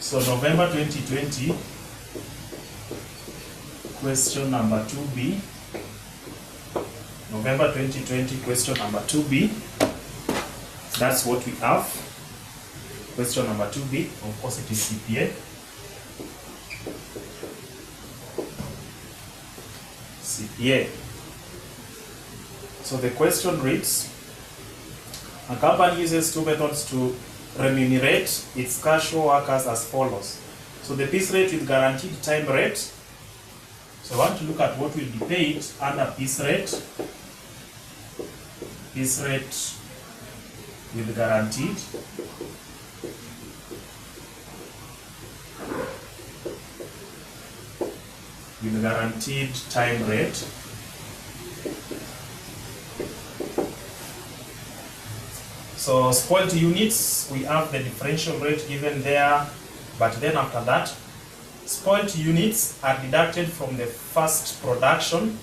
So November 2020, question number 2b. November 2020, question number 2b. That's what we have. Question number 2b, of course it is CPA. CPA. So the question reads, a company uses two methods to remunerate its casual workers as follows. So the piece rate with guaranteed time rate. So I want to look at what will be paid under piece rate. Piece rate with guaranteed. With guaranteed time rate. So spoiled units, we have the differential rate given there, but then after that, spoiled units are deducted from the first production,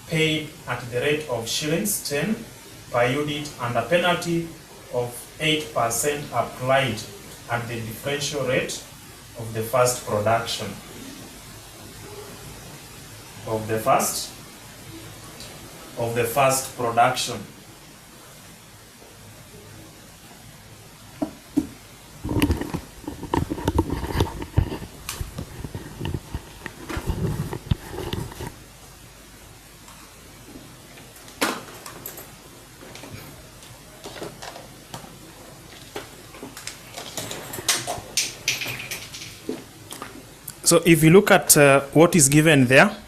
paid at the rate of shillings 10 per unit, and a penalty of 8% applied at the differential rate of the first production. Of the first production. So if you look at what is given there,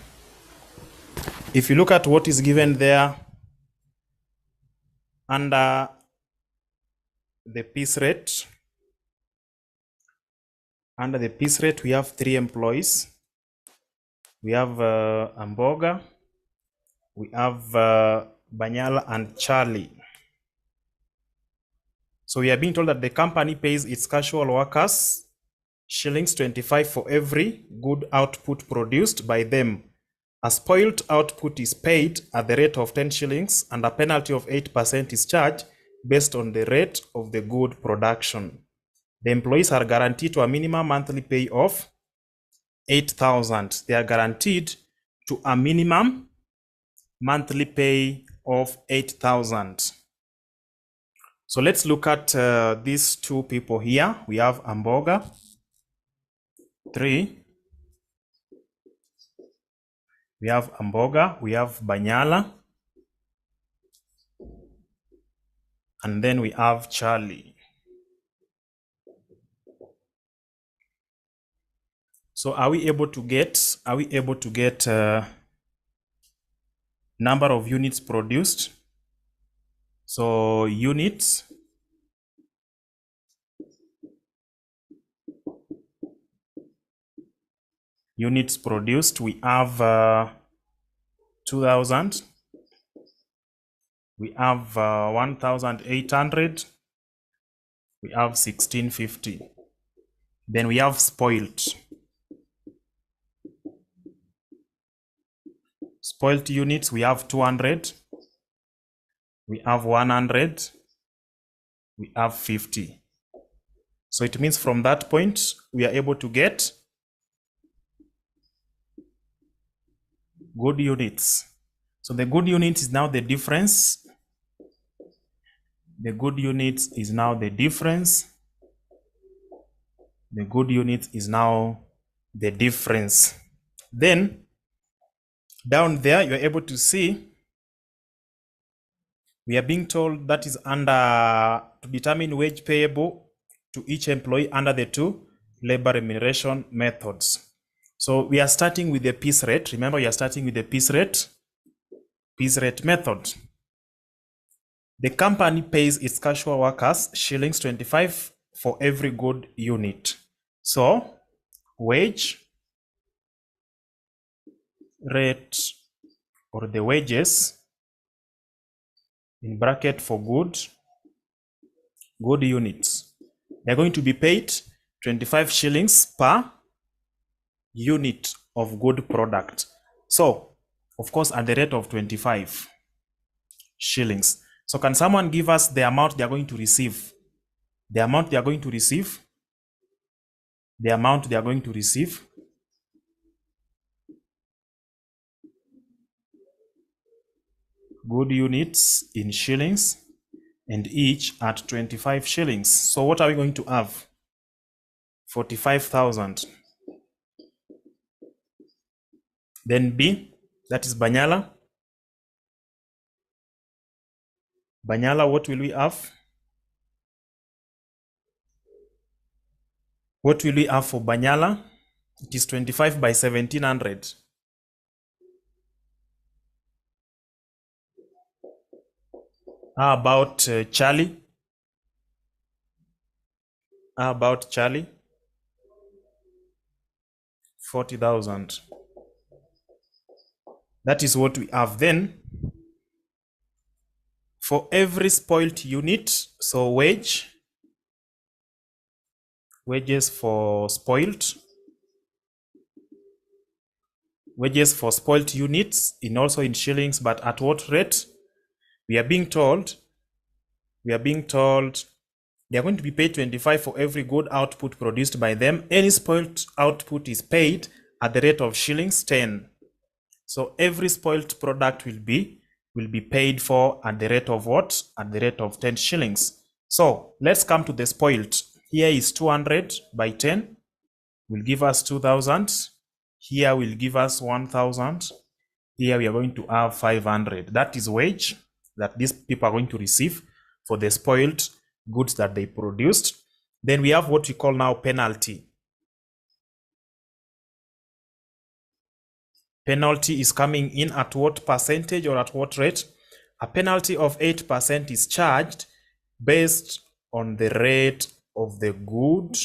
under the piece rate, we have 3 employees. We have 𝐴MBOGA, we have 𝐵anyala and Charlie. So we are being told that the company pays its casual workers shillings 25 for every good output produced by them. A spoiled output is paid at the rate of 10 shillings and a penalty of 8% is charged based on the rate of the good production. The employees are guaranteed to a minimum monthly pay of 8,000. They are guaranteed to a minimum monthly pay of 8,000. So let's look at these 2 people here. We have 𝐴MBOGA, 3. We have 𝐴MBOGA, we have 𝐵anyala, and then we have Charlie. So are we able to get number of units produced? So units produced, we have 2,000, we have 1,800, we have 1,650. Then we have spoiled units, we have 200, we have 100, we have 50. So it means from that point we are able to get good units. So the good unit is now the difference. The good unit is now the difference. The good unit is now the difference. Then down there you are able to see we are being told that is under to determine wage payable to each employee under the 2 labor remuneration methods. So we are starting with the piece rate. Remember, we are starting with the piece rate method. The company pays its casual workers shillings 25 for every good unit. So wage rate, or the wages in bracket for good units, they're going to be paid 25 shillings per unit of good product. So of course at the rate of 25 shillings. So can someone give us the amount they are going to receive? The amount they are going to receive? the amount they are going to receive. Good units in shillings, and each at 25 shillings. So what are we going to have? 45,000. Then B, that is Banyala. Banyala, what will we have? What will we have for Banyala? It is 25 by 1700. How about Charlie? How about Charlie? 40,000. That is what we have. Then for every spoilt unit, so wages for spoilt, wages for spoilt units in also in shillings, but at what rate? We are being told they are going to be paid 25 for every good output produced by them. Any spoilt output is paid at the rate of shillings 10. So every spoilt product will be paid for at the rate of what? At the rate of 10 shillings. So let's come to the spoilt. Here is 200 by 10 will give us 2,000. Here will give us 1,000. Here we are going to have 500. That is wage that these people are going to receive for the spoiled goods that they produced. Then we have what we call now penalty. Penalty is coming in at what percentage or at what rate? A penalty of 8% is charged based on the rate of the good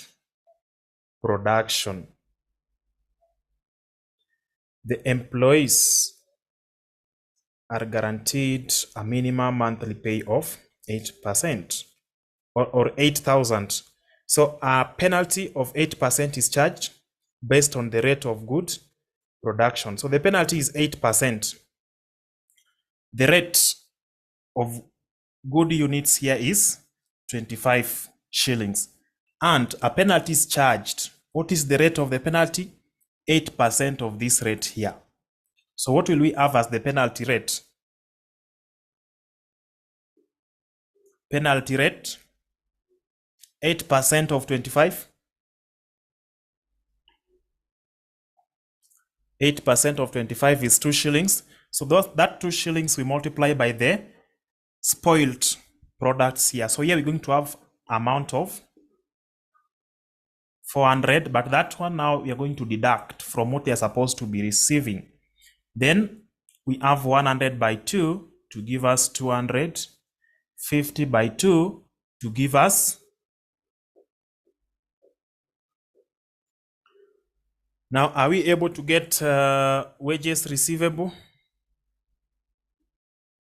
production. The employees are guaranteed a minimum monthly pay of 8% or 8,000. So a penalty of 8% is charged based on the rate of good production. So the penalty is 8%. The rate of good units here is 25 shillings. And a penalty is charged. What is the rate of the penalty? 8% of this rate here. So what will we have as the penalty rate? Penalty rate, 8% of 25. 8% of 25 is 2 shillings. So that 2 shillings we multiply by the spoiled products here. So here we're going to have amount of 400, but that one now we are going to deduct from what they are supposed to be receiving. Then we have 100 by 2 to give us 200, 50 by 2 to give us. Now, are we able to get wages receivable?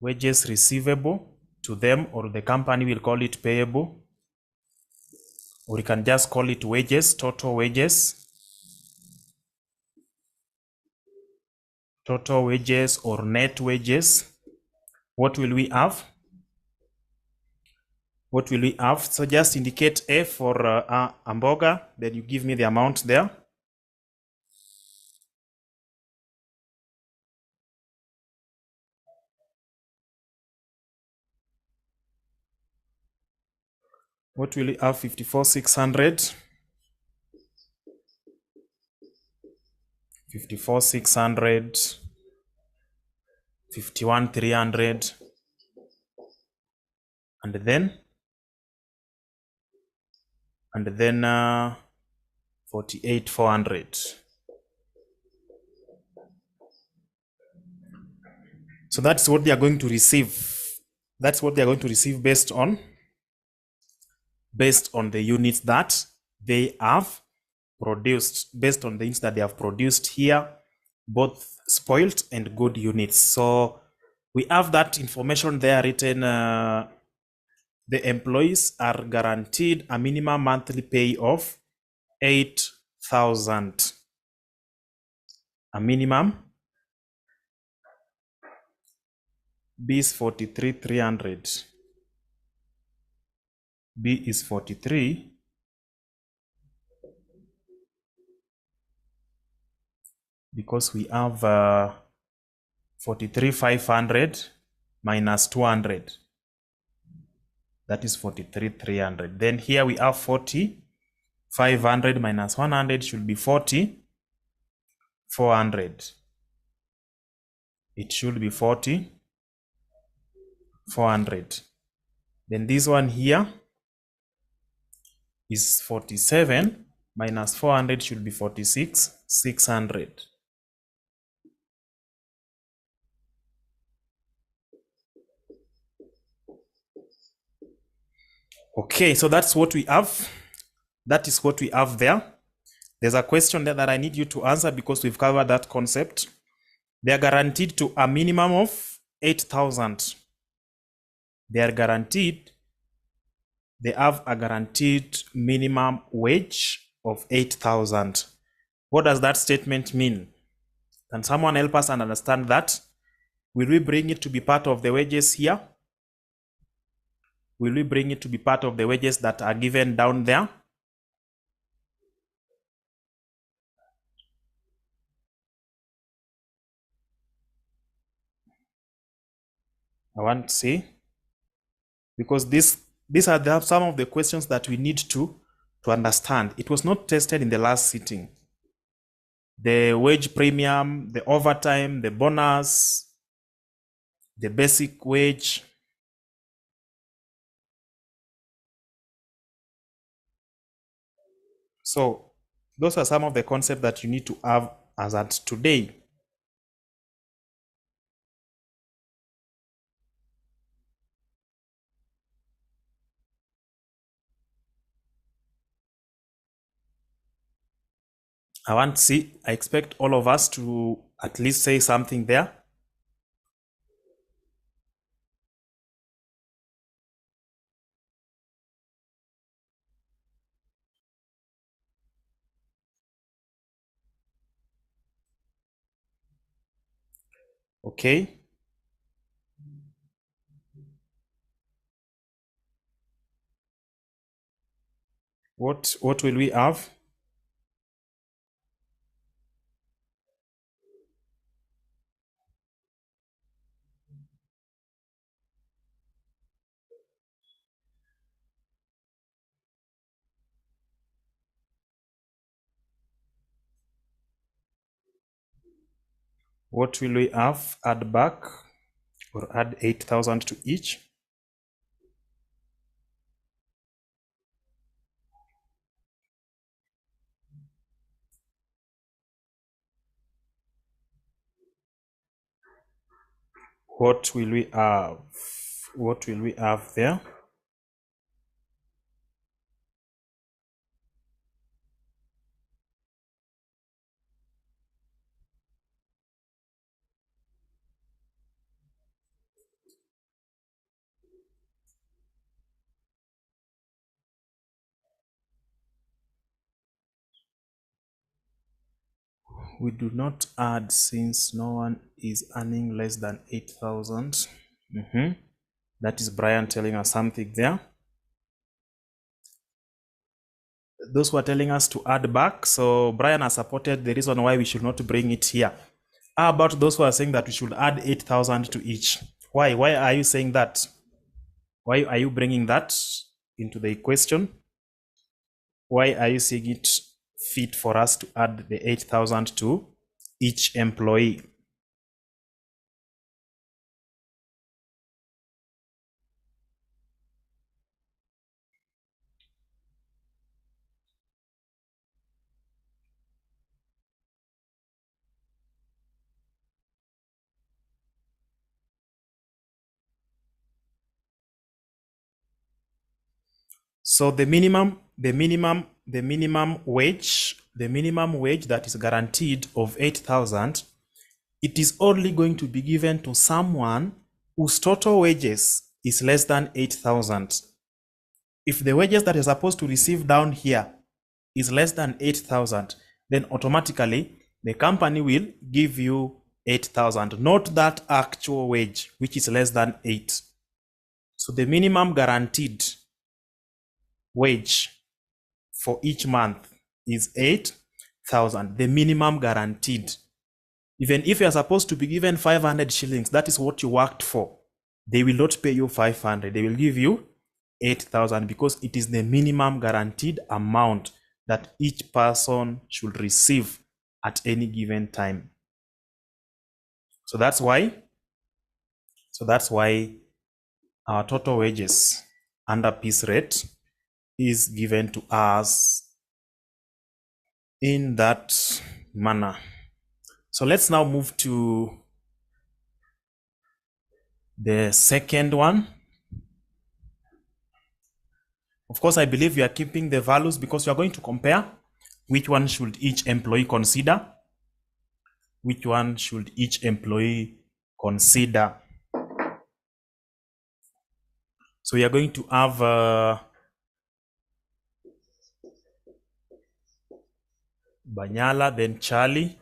Wages receivable to them, or the company will call it payable, or we can just call it wages, total wages or net wages. What will we have? What will we have? So just indicate A for hamburger, then you give me the amount there. What will we have? 54,600. 54,600. 51,300. And then 48,400. So that's what they are going to receive. That's what they are going to receive based on the units that they have produced, based on the units that they have produced here, both spoiled and good units. So we have that information there written. The employees are guaranteed a minimum monthly pay of 8,000. A minimum. B is 43,300. B is 43. because we have 43,500 minus 200. That is 43,300. Then here we have 40,500 minus 100 should be 40,400. It should be 40,400. Then this one here is 47 minus 400 should be 46,600. Okay, so that's what we have. That is what we have there. There's a question there that I need you to answer because we've covered that concept. They are guaranteed to a minimum of 8,000. They are guaranteed. They have a guaranteed minimum wage of 8,000. What does that statement mean? Can someone help us and understand that? Will we bring it to be part of the wages here? Will we bring it to be part of the wages that are given down there? I want to see, because these are some of the questions that we need to understand. It was not tested in the last sitting. The wage premium, the overtime, the bonus, the basic wage. So those are some of the concepts that you need to have as at today. I want to see, I expect all of us to at least say something there. Okay. What will we have? What will we have? Add back or add 8,000 to each? What will we have? What will we have there? We do not add since no one is earning less than 8,000. That is Brian telling us something there. Those who are telling us to add back, so Brian has supported the reason why we should not bring it here. How about those who are saying that we should add 8,000 to each? Why are you saying that? Why are you bringing that into the equation? Why are you seeing it fit for us to add the 8,000 to each employee? So the minimum wage that is guaranteed of 8,000, it is only going to be given to someone whose total wages is less than 8,000. If the wages that you're supposed to receive down here is less than 8,000, then automatically the company will give you 8,000, not that actual wage, which is less than 8. So the minimum guaranteed wage for each month is 8,000, the minimum guaranteed. Even if you are supposed to be given 500 shillings, that is what you worked for. They will not pay you 500. They will give you 8,000 because it is the minimum guaranteed amount that each person should receive at any given time. So that's why our total wages under piece rate is given to us in that manner. So let's now move to the second one. Of course, I believe you are keeping the values because you are going to compare which one should each employee consider. Which one should each employee consider? So we are going to have Banyala, then Charlie.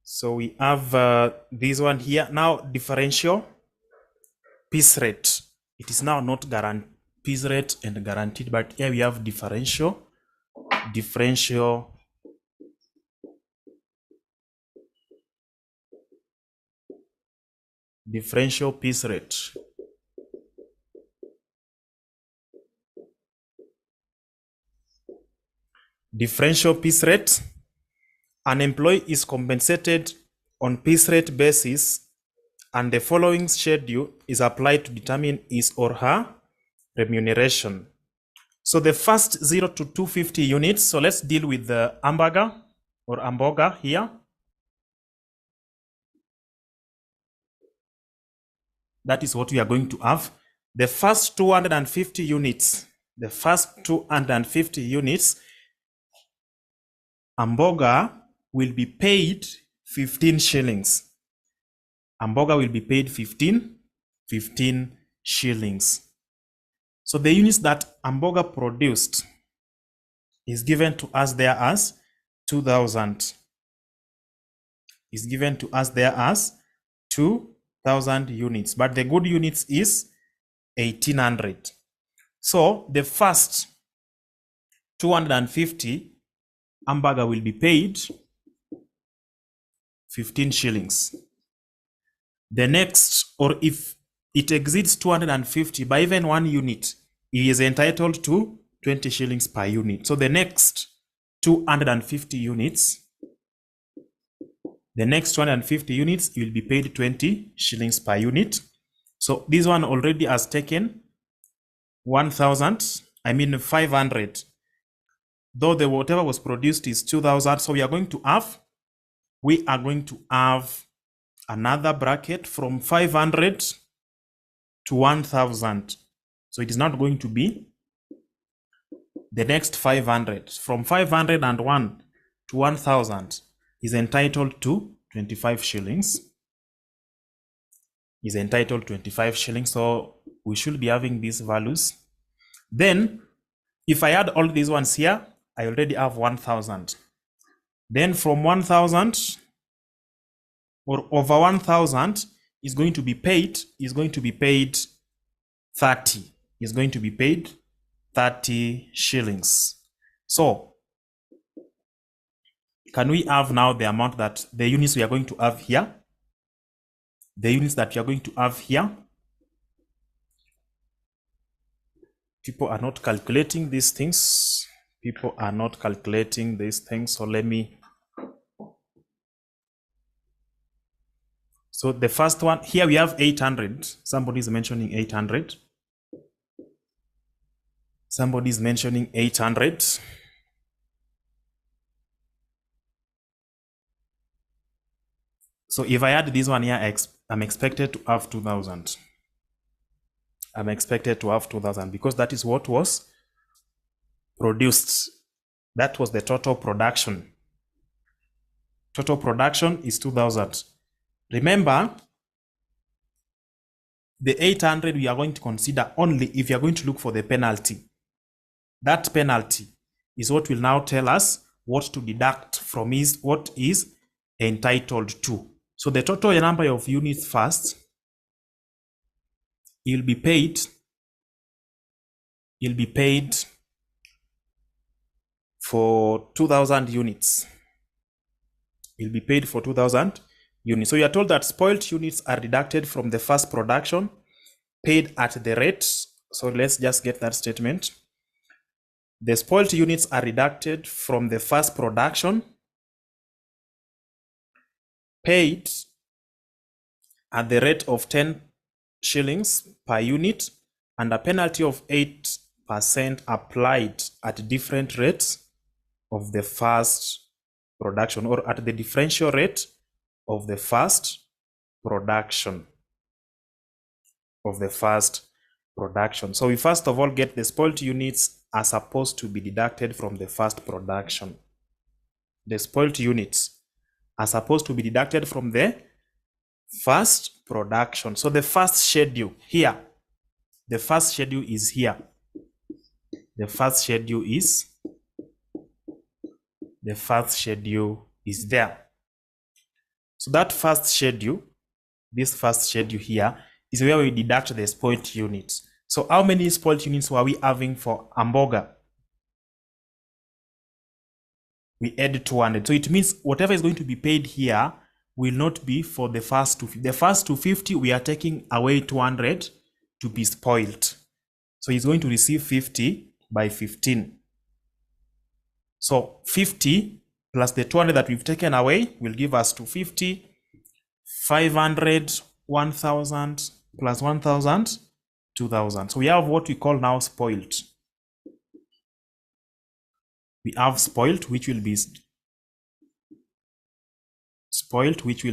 So we have this one here. Now differential piece rate. It is now not guaranteed piece rate and guaranteed, but here we have differential piece rate. Differential piece rate. An employee is compensated on piece rate basis, and the following schedule is applied to determine his or her remuneration. So the first 0 to 250 units. So let's deal with the hamburger here. That is what we are going to have. The first 250 units. The first 250 units, hamburger will be paid 15 shillings. Hamburger will be paid 15 shillings. So the units that hamburger produced is given to us there as 2,000. Is given to us there as 2,000 units. But the good units is 1,800. So the first 250 hamburger will be paid 15 shillings. The next, or if it exceeds 250 by even 1 unit, he is entitled to 20 shillings per unit. So the next 250 units, will be paid 20 shillings per unit. So this one already has taken 500. Though the whatever was produced is 2,000, so we are going to have another bracket from 500 to 1,000. So it is not going to be the next 500. From 501 to 1,000 is entitled to 25 shillings. Is entitled to 25 shillings. So we should be having these values. Then if I add all these ones here, I already have 1,000. Then from 1,000 or over 1,000 is going to be paid 30. Is going to be paid 30 shillings. So can we have now the amount that the units we are going to have here? The units that we are going to have here. People are not calculating these things. So let me. So the first one here we have 800. Somebody is mentioning 800. Somebody is mentioning 800. So if I add this one here, I'm expected to have 2,000. I'm expected to have 2,000 because that is what was produced. That was the total production. Total production is 2,000. Remember, the 800 we are going to consider only if you are going to look for the penalty. That penalty is what will now tell us what to deduct from what is entitled to. So the total number of units first, you'll be paid for 2,000 units. Will be paid for 2,000 units. So you are told that spoiled units are deducted from the first production, paid at the rate. So let's just get that statement. The spoiled units are deducted from the first production, paid at the rate of 10 shillings per unit, and a penalty of 8% applied at different rates of the first production, or at the differential rate of the first production. So we first of all get the spoiled units are supposed to be deducted from the first production. The spoiled units are supposed to be deducted from the first production. So the first schedule here, the first schedule is here. The first schedule is there. So that first schedule, this first schedule here, is where we deduct the spoiled units. So how many spoiled units were we having for hamburger? We add 200. So it means whatever is going to be paid here will not be for the first 250. The first 250, we are taking away 200 to be spoiled. So he's going to receive 50 by 15. So 50 plus the 200 that we've taken away will give us 250, 500, 1,000 plus 1,000, 2,000. So we have what we call now spoiled. We have spoiled, which will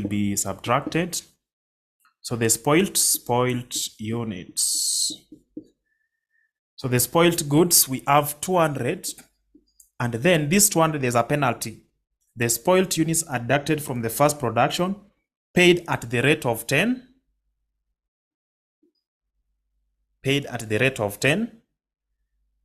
be subtracted. So the spoiled units. So the spoiled goods, we have 200, and then this 200, there's a penalty. The spoiled units are deducted from the first production, paid at the rate of 10. Paid at the rate of 10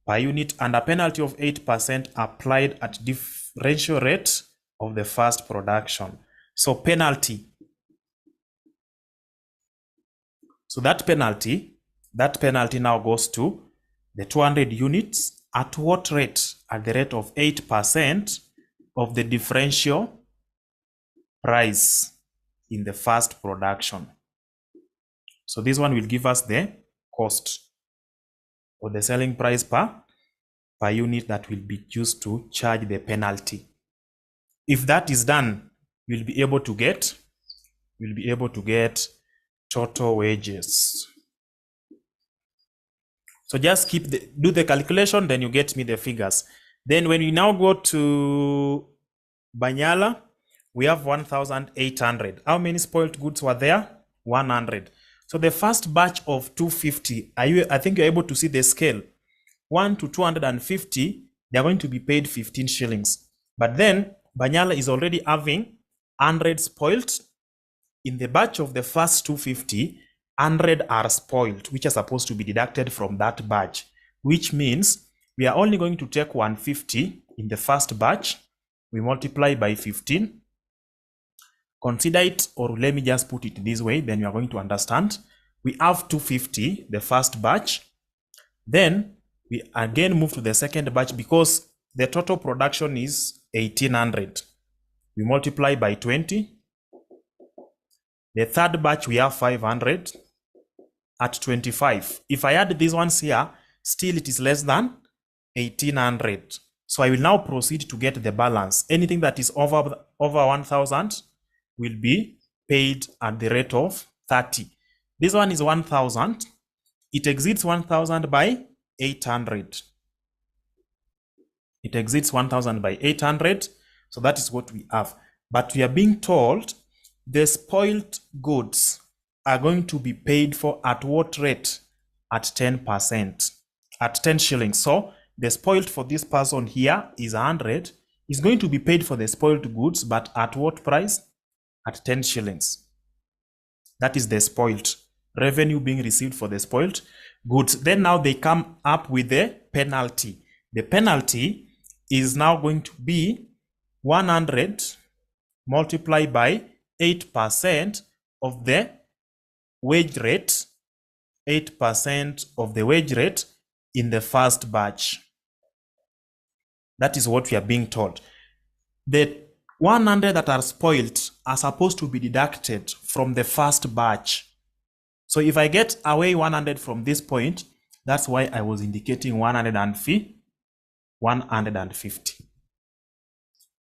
per unit, and a penalty of 8% applied at differential rate of the first production. So penalty. So that penalty now goes to the 200 units at what rate? At the rate of 8% of the differential price in the first production. So this one will give us the cost or the selling price per unit that will be used to charge the penalty. If that is done, we'll be able to get total wages. So just do the calculation, then you get me the figures. Then when we now go to Banyala, we have 1,800. How many spoiled goods were there? 100. So the first batch of 250, I think you're able to see the scale. 1 to 250, they're going to be paid 15 shillings. But then Banyala is already having 100 spoiled. In the batch of the first 250, 100 are spoiled, which are supposed to be deducted from that batch, which means we are only going to take 150 in the first batch. We multiply by 15. Consider it, or let me just put it this way, then you are going to understand. We have 250, the first batch. Then we again move to the second batch because the total production is 1,800. We multiply by 20. The third batch, we have 500 at 25. If I add these ones here, still it is less than 1,800. So I will now proceed to get the balance. Anything that is over 1,000 will be paid at the rate of 30. This one is 1,000. It exceeds 1,000 by 800. It exceeds 1,000 by 800. So that is what we have. But we are being told the spoiled goods are going to be paid for at what rate? At 10%. At 10 shillings. So the spoiled for this person here is 100. Is going to be paid for the spoiled goods, but at what price? At 10 shillings. That is the spoiled revenue being received for the spoiled goods. Then now they come up with the penalty. The penalty is now going to be 100 multiplied by 8% of the wage rate, 8% of the wage rate in the first batch. That is what we are being told. The 100 that are spoiled are supposed to be deducted from the first batch. So if I get away 100 from this point, that's why I was indicating 150.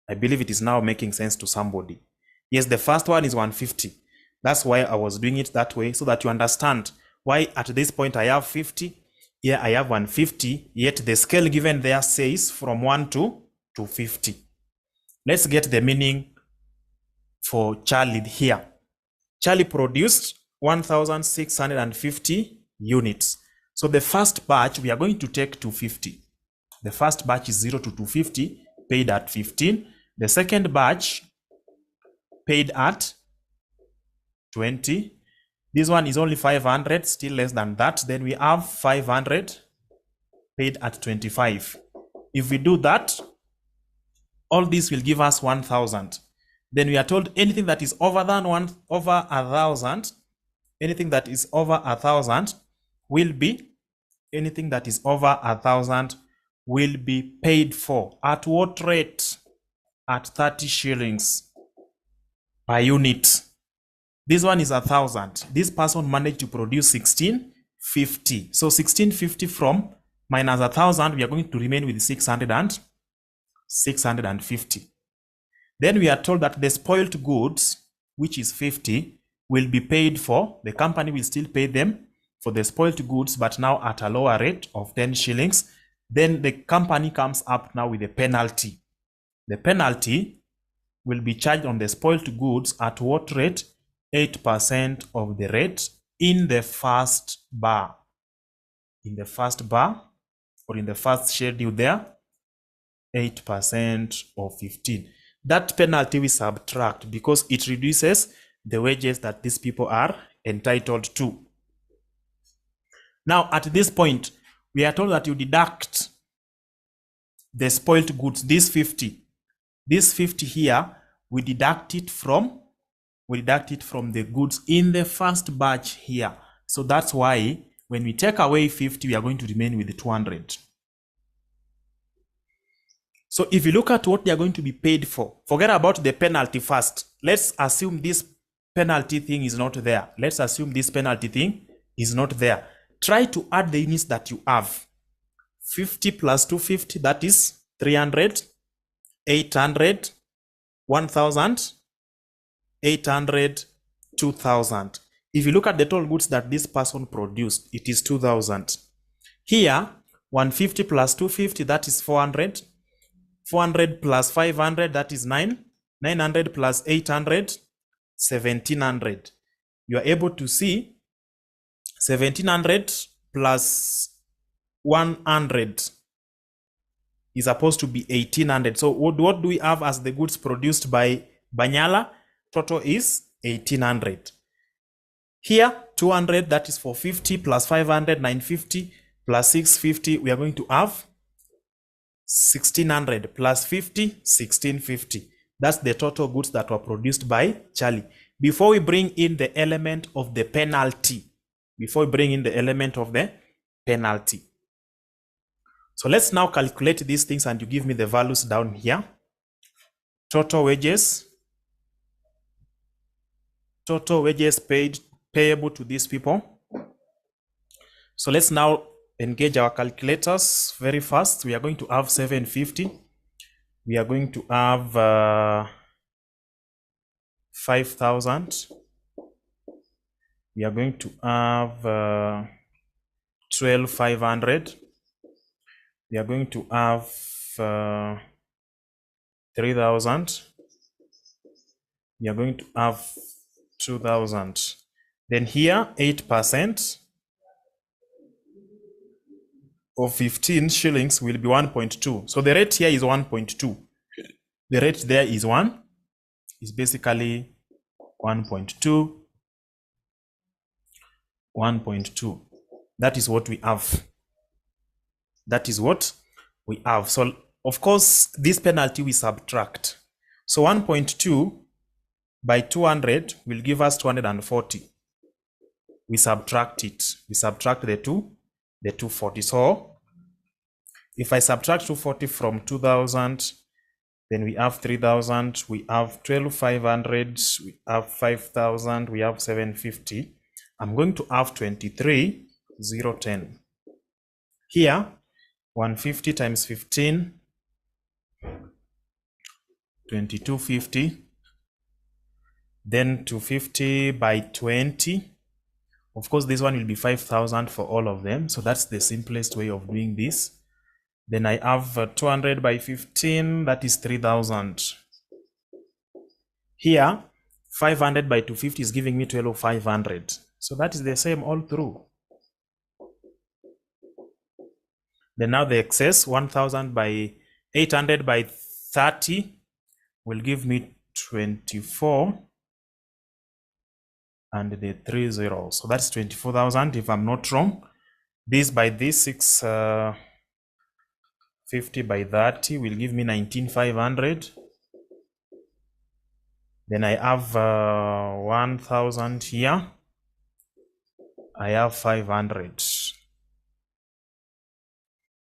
I believe it is now making sense to somebody. Yes, the first one is 150. That's why I was doing it that way, so that you understand why at this point I have 50, here I have 150, yet the scale given there says from 1 to 50. Let's get the meaning for Charlie here. Charlie produced 1,650 units. So the first batch, we are going to take 250. The first batch is 0 to 250, paid at 15. The second batch, paid at 20. This one is only 500, still less than that. Then we have 500, paid at 25. If we do that, all this will give us 1,000. Then we are told anything that is over 1,000, anything that is over 1,000 will be, will be paid for. At what rate? At 30 shillings per unit. This one is 1,000. This person managed to produce 1,650. So 1,650 from minus 1,000, we are going to remain with 650. Then we are told that the spoiled goods, which is 50, will be paid for. The company will still pay them for the spoiled goods, but now at a lower rate of 10 shillings. Then the company comes up now with a penalty. The penalty will be charged on the spoiled goods at what rate? 8% of the rate in the first bar. In the first bar, or in the first schedule there, 8% of 15. That penalty we subtract because it reduces the wages that these people are entitled to. Now, at this point, we are told that you deduct the spoiled goods, this 50. This 50 here, we deduct it from the goods in the first batch here. So that's why when we take away 50, we are going to remain with the 200. So if you look at what they are going to be paid for, forget about the penalty first. Let's assume this penalty thing is not there. Try to add the units that you have. 50 plus 250, that is 300, 800, 1,000, 800, 2,000. If you look at the total goods that this person produced, it is 2,000. Here, 150 plus 250, that is 400. 400 plus 500, that is 9. 900 plus 800, 1,700. You are able to see 1,700 plus 100 is supposed to be 1,800. So what do we have as the goods produced by Banyala? Total is 1,800. Here, 200, that is for 50 plus 500, 950 plus 650, we are going to have 1,600 plus 50, 1,650. That's the total goods that were produced by Charlie. Before we bring in the element of the penalty. So let's now calculate these things and you give me the values down here. Total wages payable to these people. So let's now engage our calculators very fast. We are going to have 750. We are going to have 5,000. We are going to have 12,500. We are going to have 3,000. We are going to have 2,000. Then here, 8% of 15 shillings will be 1.2. So the rate here is 1.2. The rate there is 1. Is basically 1.2. 1.2. That is what we have. So of course, this penalty we subtract. So 1.2 by 200 will give us 240. We subtract it. We subtract the 240. So If I subtract 240 from 2000, then we have 3000, we have 12,500, we have 5000, we have 750. I'm going to have 23,010. Here, 150 times 15, 2250. Then 250 by 20. Of course, this one will be 5,000 for all of them. So that's the simplest way of doing this. Then I have 200 by 15, that is 3,000. Here, 500 by 250 is giving me 12,500. So that is the same all through. Then now the excess, 1,000 by 800 by 30 will give me 24 and the 3 zeros. So that's 24,000 if I'm not wrong. This by this 650 by 30 will give me 19,500. Then I have 1,000 here. I have 500.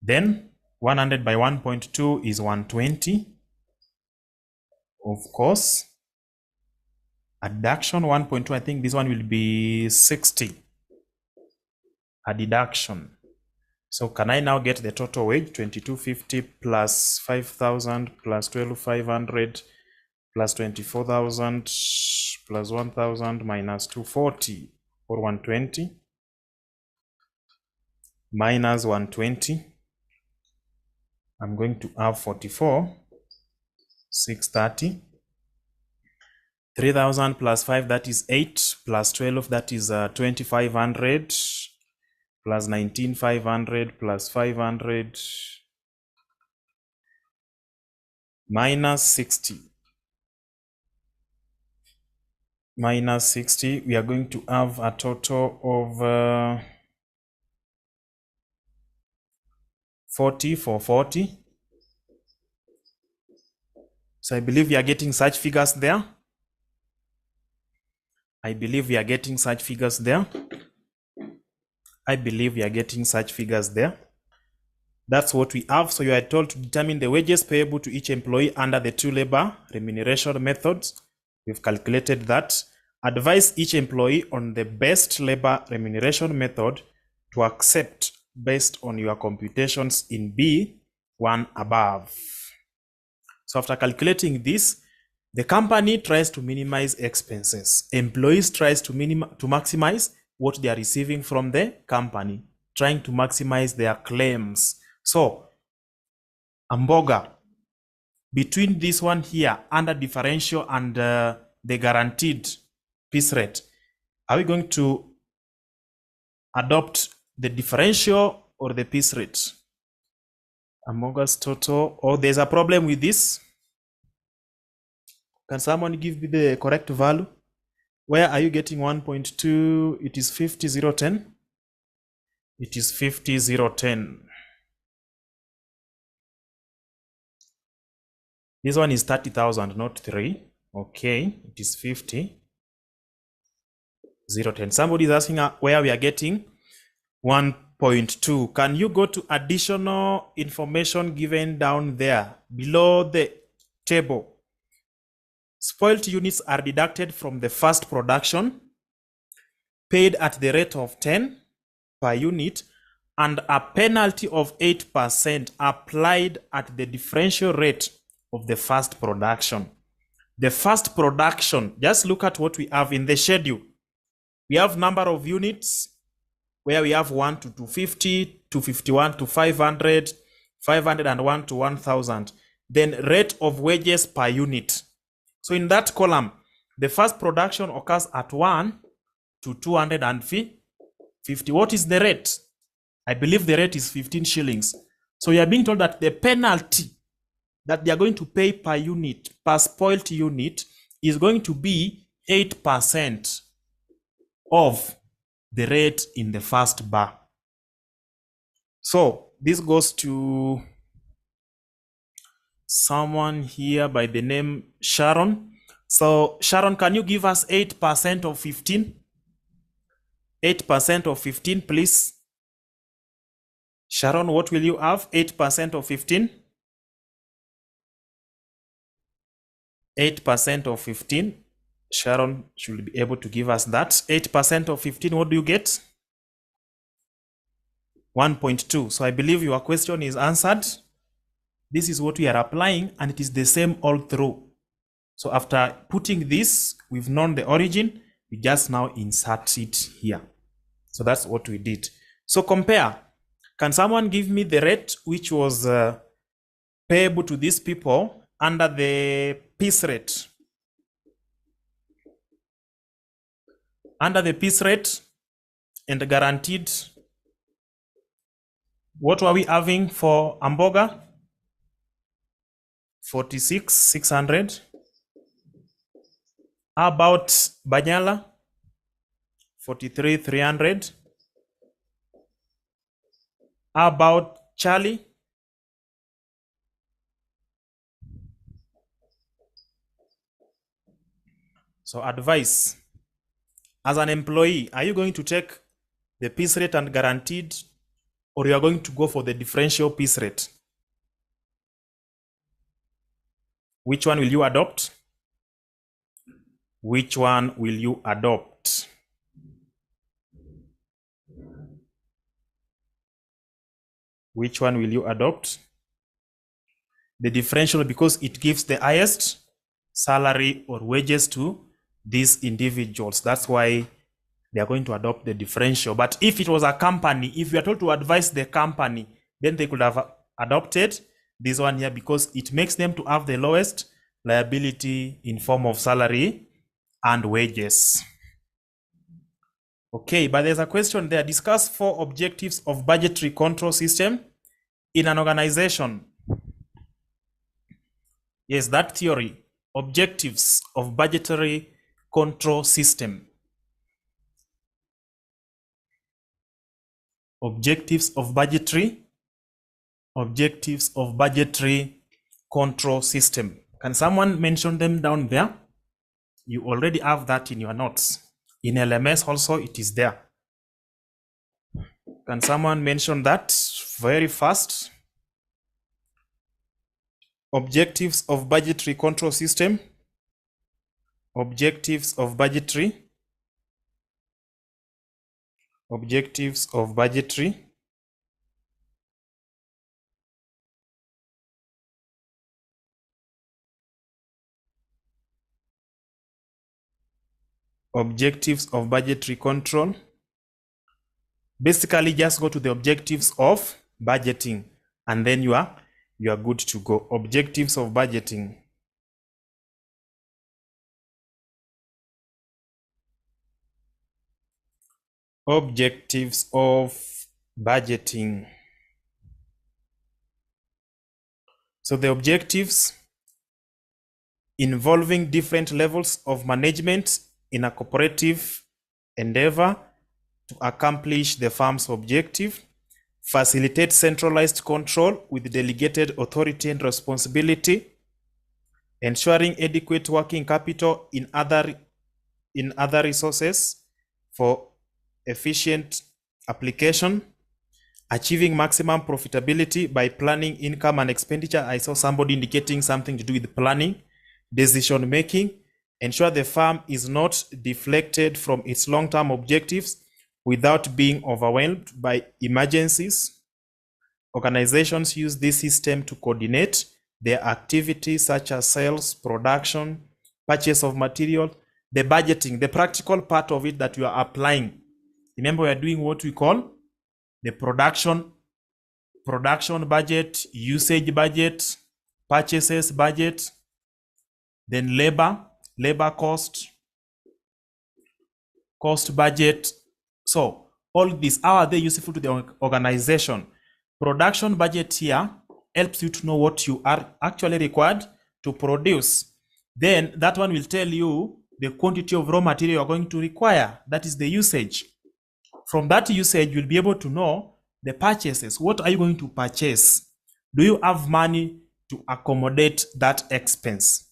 Then 100 by 1.2 is 120. Of course, a deduction 1.2, I think this one will be 60. A deduction. So can I now get the total wage? 2250 plus 5,000 plus 12,500 plus 24,000 plus 1,000 minus 240 or 120 minus 120. I'm going to have 44,630. 3,000 plus 5, that is 8, plus 12, that is 2,500, plus 19,500, plus 500, minus 60. Minus 60, we are going to have a total of 40 for 40. So I believe we are getting such figures there. I believe we are getting such figures there. I believe we are getting such figures there. That's what we have. So you are told to determine the wages payable to each employee under the two labor remuneration methods. We've calculated that. Advise each employee on the best labor remuneration method to accept based on your computations in B1 above. So after calculating this, the company tries to minimize expenses. Employees tries to maximize what they are receiving from the company, trying to maximize their claims. So, Amboga, between this one here, under differential and the guaranteed piece rate, are we going to adopt the differential or the piece rate? Amboga's total, or there's a problem with this? Can someone give me the correct value? Where are you getting 1.2? It is 50,010. It is 50,010. This one is 30,000, not 3. Okay, it is 50,010. Somebody is asking where we are getting 1.2. Can you go to additional information given down there below the table? Spoiled units are deducted from the first production, paid at the rate of 10 per unit, and a penalty of 8% applied at the differential rate of the first production. The first production, just look at what we have in the schedule. We have number of units where we have 1 to 250, 251 to 500, 501 to 1,000. Then rate of wages per unit. So in that column, the first production occurs at 1 to 250. What is the rate? I believe the rate is 15 shillings. So you are being told that the penalty that they are going to pay per unit, per spoiled unit, is going to be 8% of the rate in the first bar. So this goes to someone here by the name Sharon. So Sharon, can you give us 8% of 15? 8% of 15, please. Sharon, what will you have? 8% of 15? 8% of 15. Sharon should be able to give us that. 8% of 15, what do you get? 1.2. So I believe your question is answered. This is what we are applying, and it is the same all through. So after putting this, we've known the origin, we just now insert it here. So that's what we did. So compare. Can someone give me the rate which was payable to these people under the piece rate? Under the piece rate and guaranteed, what were we having for Amboga? 46,600. How about Banyala? 43,300. How about Charlie? So advice. As an employee, are you going to take the piece rate and guaranteed, or you are going to go for the differential piece rate? Which one will you adopt? Which one will you adopt? Which one will you adopt? The differential, because it gives the highest salary or wages to these individuals. That's why they are going to adopt the differential. But if it was a company, if you are told to advise the company, then they could have adopted this one here, because it makes them to have the lowest liability in form of salary and wages. Okay, but there's a question there. Discuss 4 objectives of budgetary control system in an organization. Yes, that theory. Objectives of budgetary control system. Objectives of budgetary control system. Can someone mention them down there? You already have that in your notes. In LMS also it is there. Can someone mention that very fast? Objectives of budgetary control system. Objectives of budgetary. Objectives of budgetary. Objectives of budgetary control. Basically, just go to the objectives of budgeting, and then you are good to go. Objectives of budgeting. Objectives of budgeting. So the objectives involving different levels of management in a cooperative endeavor to accomplish the firm's objective, facilitate centralized control with delegated authority and responsibility, ensuring adequate working capital in other resources for efficient application, achieving maximum profitability by planning income and expenditure. I saw somebody indicating something to do with planning, decision making, ensure the firm is not deflected from its long-term objectives without being overwhelmed by emergencies. Organizations use this system to coordinate their activities such as sales, production, purchase of material, the budgeting, the practical part of it that you are applying. Remember, we are doing what we call the production budget, usage budget, purchases budget, then labor cost budget. So all these, how are they useful to the organization? Production budget here helps you to know what you are actually required to produce. Then that one will tell you the quantity of raw material you are going to require. That is the usage. From that usage, you'll be able to know the purchases. What are you going to purchase? Do you have money to accommodate that expense?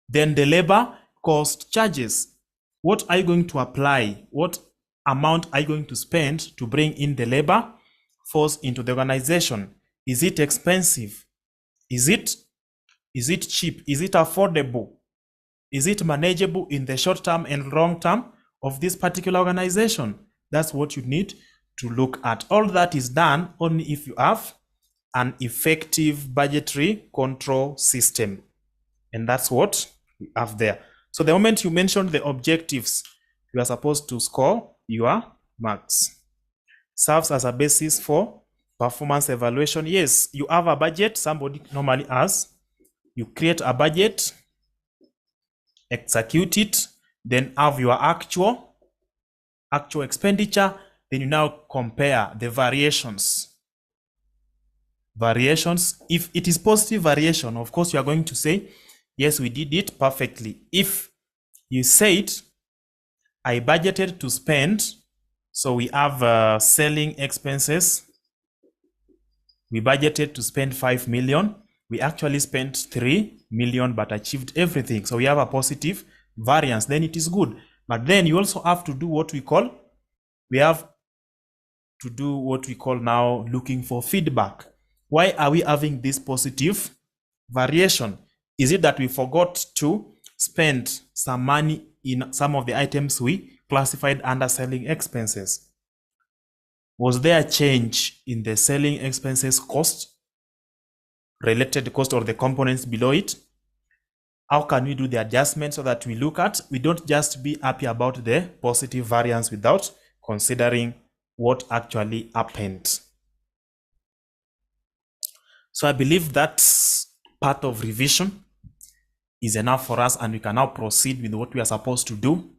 Then the labor cost charges. What are you going to apply? What amount are you going to spend to bring in the labor? falls into the organization. Is it expensive? Is it cheap? Is it affordable? Is it manageable in the short term and long term of this particular organization? That's what you need to look at. All that is done only if you have an effective budgetary control system. And that's what we have there. So the moment you mention the objectives, you are supposed to score your marks. Serves as a basis for performance evaluation. Yes, you have a budget, somebody normally has. You create a budget, execute it, then have your actual expenditure, then you now compare the variations. If it is positive variation, of course you are going to say, yes, we did it perfectly. If you said, I budgeted to spend, so we have selling expenses. We budgeted to spend 5 million. We actually spent 3 million but achieved everything. So we have a positive variance. Then it is good. But then you also have to do what we call, now looking for feedback. Why are we having this positive variation? Is it that we forgot to spend some money in some of the items we classified under selling expenses? Was there a change in the selling expenses cost, related cost, or the components below it? How can we do the adjustment so that we don't just be happy about the positive variance without considering what actually happened? So I believe that part of revision is enough for us, and we can now proceed with what we are supposed to do